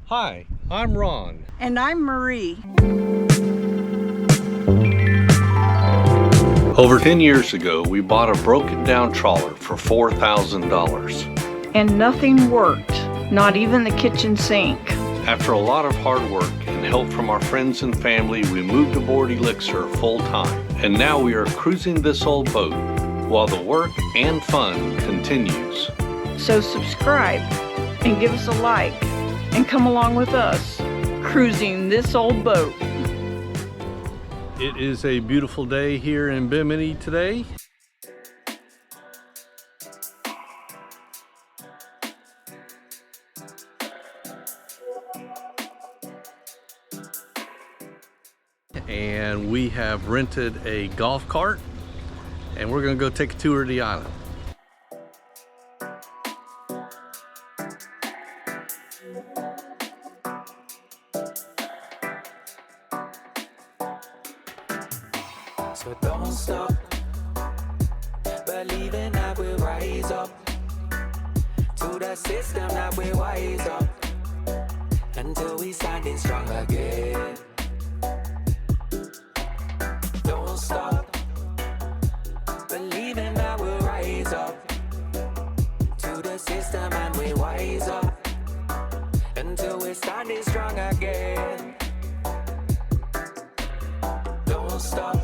Hi, I'm Ron. And I'm Marie. Over 10 years ago, we bought a broken down trawler for $4,000. And nothing worked, not even the kitchen sink. After a lot of hard work and help from our friends and family, we moved aboard Elixir full time. And now we are cruising this old boat while the work and fun continues. So subscribe and give us a like and come along with us, cruising this old boat. It is a beautiful day here in Bimini today. And we have rented a golf cart and we're gonna go take a tour of the island. So don't stop believing that we'll rise up to the system that we're wise up until we standing strong again. Don't stop believing that we'll rise up to the system and we wise up until we're standing strong again. Don't stop.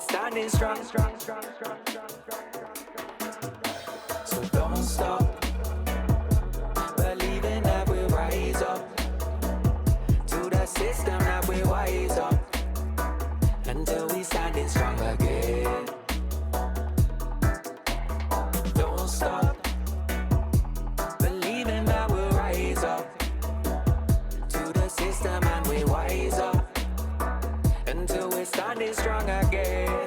Standing strong, strong, strong, strong, strong, strong. So don't stop believing that we'll rise up to the system that we're wise up until we standing strong again. Don't stop believing that we'll rise up to the system and we wise up until we're standing strong again.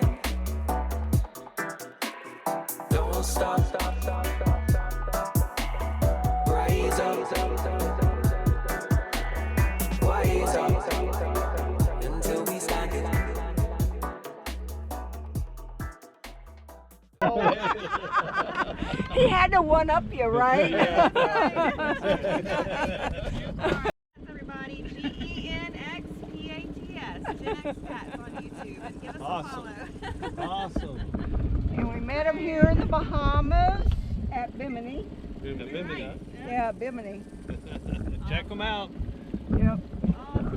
Don't stop, stop, stop, stop, stop, stop. Rise up, wise up until we stand it. He had to one-up you, right? Everybody, GENXPATS, GenXPATS on YouTube, and give us a follow. Awesome. And we met him here in the Bahamas at Bimini. Bimini. Yeah, Bimini. Check them out. Yep.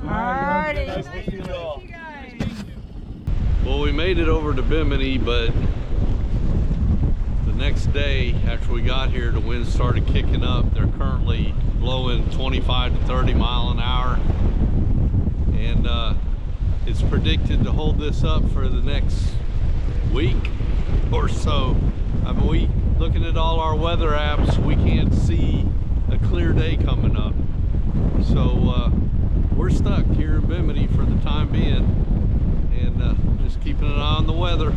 Alrighty. Nice to see you all. You guys. Well, we made it over to Bimini, but the next day after we got here, the wind started kicking up. They're currently blowing 25 to 30 mile an hour. And it's predicted to hold this up for the next week or so. I mean, looking at all our weather apps, we can't see a clear day coming up. So we're stuck here in Bimini for the time being and just keeping an eye on the weather.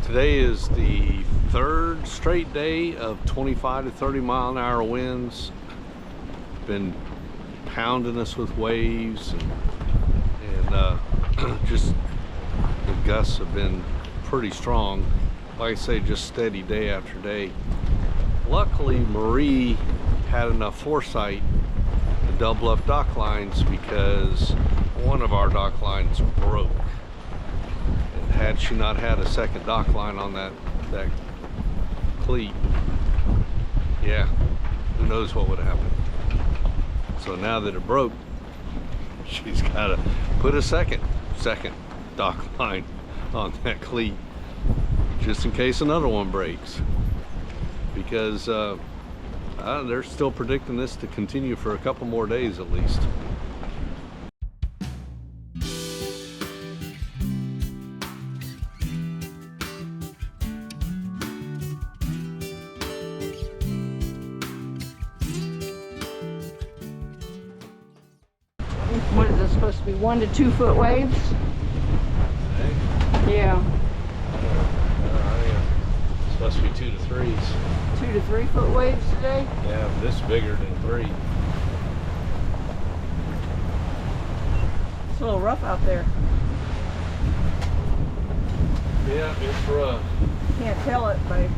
Today is the third straight day of 25 to 30 mile an hour winds. Been pounding us with waves and just the gusts have been pretty strong. like I say, just steady day after day. Luckily, Marie had enough foresight to double up dock lines because one of our dock lines broke. And had she not had a second dock line on that cleat, yeah, who knows what would have happened. So now that it broke, she's got to put a second dock line on that cleat, just in case another one breaks, because they're still predicting this to continue for a couple more days at least. What is this supposed to be? 1 to 2 foot waves? Yeah. It's supposed to be 2 to 3s. 2 to 3 foot waves today? Yeah, but this is bigger than 3. It's a little rough out there. Yeah, it's rough. Can't tell it by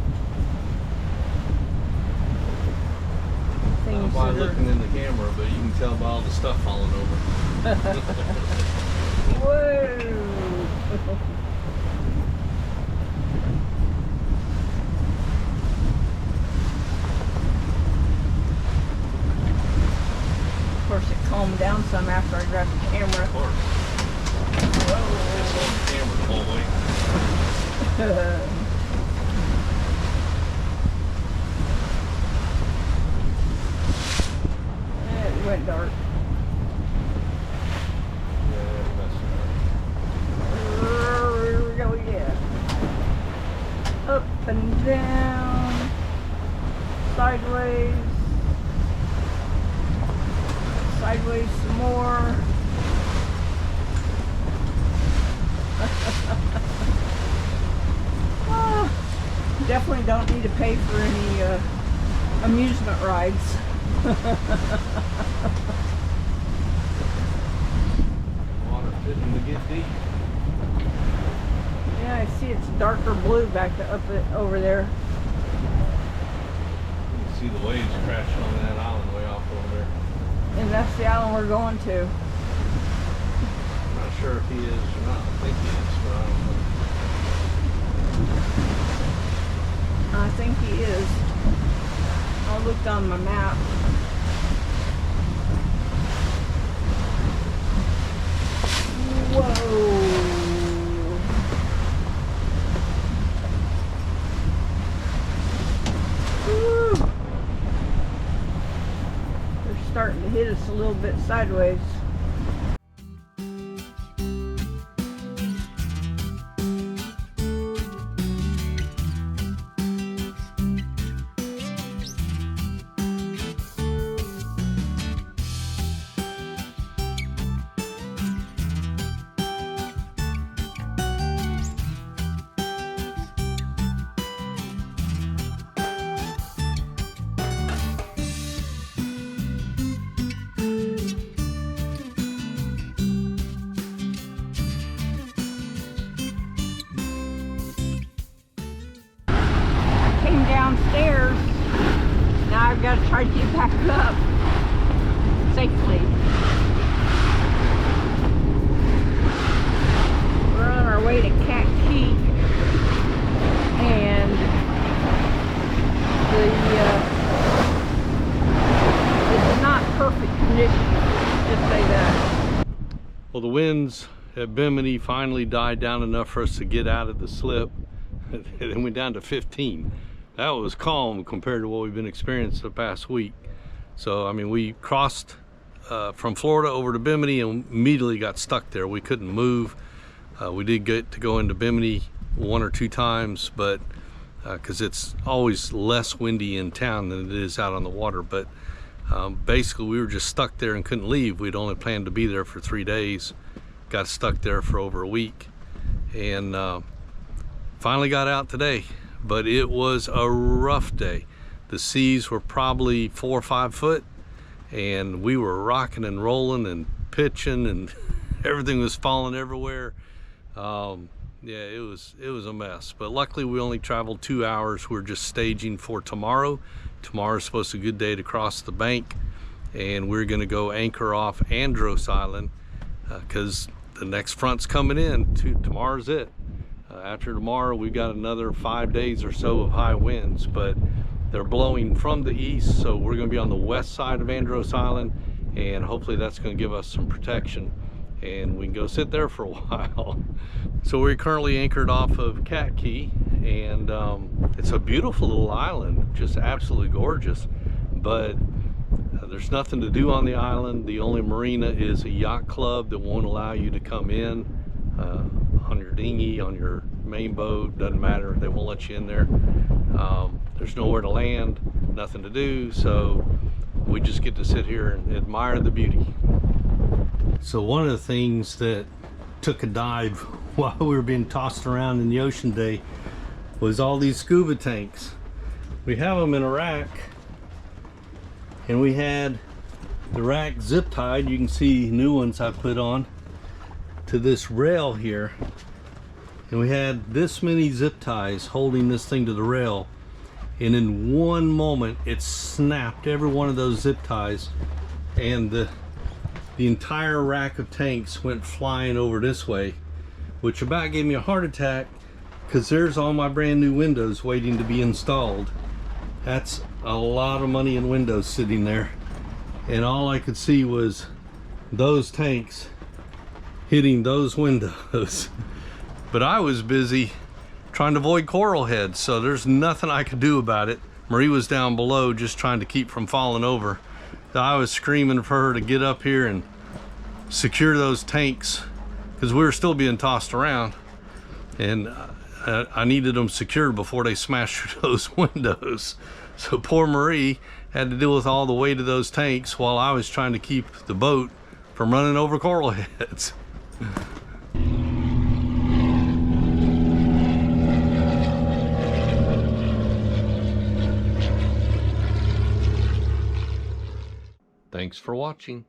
things Not by that are... looking in the camera, but you can tell by all the stuff falling over. Whoa! Of course, it calmed down some after I grabbed the camera. Of course. It's on the camera the whole way. It went dark. Here we go again. Up and down. Sideways. Sideways some more. Definitely don't need to pay for any amusement rides. Water fitting to get deep. Yeah, I see it's darker blue back over there. You can see the waves crashing on that island way off over there. And that's the island we're going to. I'm not sure if he is or not. I think he is, but I don't know. I think he is. I looked on my map. Whoa. Woo. They're starting to hit us a little bit sideways. Downstairs. Now I've got to try to get back up safely. We're on our way to Cat Key, and it's not perfect condition, just say that. Well, the winds at Bimini finally died down enough for us to get out of the slip. And then went down to 15. That was calm compared to what we've been experiencing the past week. So, I mean, we crossed from Florida over to Bimini and immediately got stuck there. We couldn't move. We did get to go into Bimini 1 or 2 times, but because it's always less windy in town than it is out on the water. But basically, we were just stuck there and couldn't leave. We'd only planned to be there for 3 days. Got stuck there for over a week. And finally got out today. But it was a rough day. The seas were probably 4 or 5 foot, and we were rocking and rolling and pitching, and everything was falling everywhere. Yeah, it was a mess, but luckily we only traveled 2 hours. We're just staging for tomorrow. Tomorrow's supposed to be a good day to cross the bank, and we're going to go anchor off Andros Island because the next front's coming in. Tomorrow's it. After tomorrow, we've got another 5 days or so of high winds, but they're blowing from the east, so we're going to be on the west side of Andros Island, and hopefully that's going to give us some protection, and we can go sit there for a while. So we're currently anchored off of Cat Key, and it's a beautiful little island, just absolutely gorgeous, but there's nothing to do on the island. The only marina is a yacht club that won't allow you to come in on your dinghy, on your main boat, doesn't matter, they won't let you in there. There's nowhere to land, nothing to do, so we just get to sit here and admire the beauty. So one of the things that took a dive while we were being tossed around in the ocean today was all these scuba tanks. We have them in a rack, and we had the rack zip tied. You can see new ones I put on to this rail here, and we had this many zip ties holding this thing to the rail, and in one moment it snapped every one of those zip ties, and the entire rack of tanks went flying over this way, which about gave me a heart attack because there's all my brand new windows waiting to be installed. That's a lot of money in windows sitting there, and all I could see was those tanks hitting those windows. But I was busy trying to avoid coral heads, so there's nothing I could do about it. Marie was down below just trying to keep from falling over. I was screaming for her to get up here and secure those tanks because we were still being tossed around, and I needed them secured before they smashed through those windows. So poor Marie had to deal with all the weight of those tanks while I was trying to keep the boat from running over coral heads. Thanks for watching.